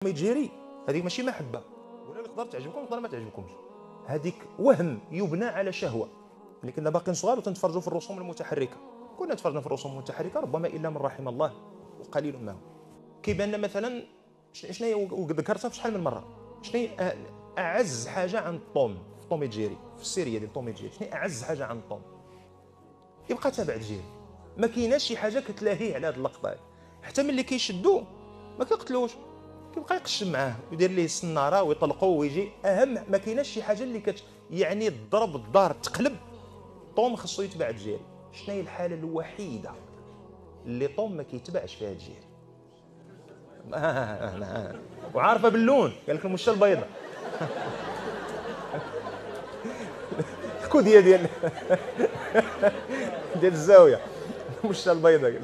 ميتجيري هذيك ماشي محبه، ولا تقدر تعجبكم تقدر ما تعجبكمش، هذيك وهم يبنى على شهوه. ملي كنا باقيين صغار وتنتفرجوا في الرسوم المتحركه، كنا تفرجنا في الرسوم المتحركه ربما الا من رحم الله وقليل ما هو. كيبان لنا مثلا شنو هي، وذكرتها في شحال من مره، شنو هي اعز حاجه عند طوم في طوم جيري، في السيريه ديال طوم جيري، شنو هي اعز حاجه عند طوم؟ يبقى تابع جيري، ما كايناش شي حاجه كتلاهيه على هذه اللقطه، حتى ملي كيشدوه ما كيقتلوش، كيبقى يقشم معاه ويدير ليه السناره ويطلقوه ويجي. اهم ما كايناش شي حاجه اللي يعني الضرب الدار تقلب. طوم خصو يتبع جيري. شنو هي الحاله الوحيده اللي طوم ما كيتبعش فيها جيري؟ وعارفه باللون، قال لك المشه البيضاء. الكوديه ديال الزاويه، المشه البيضاء.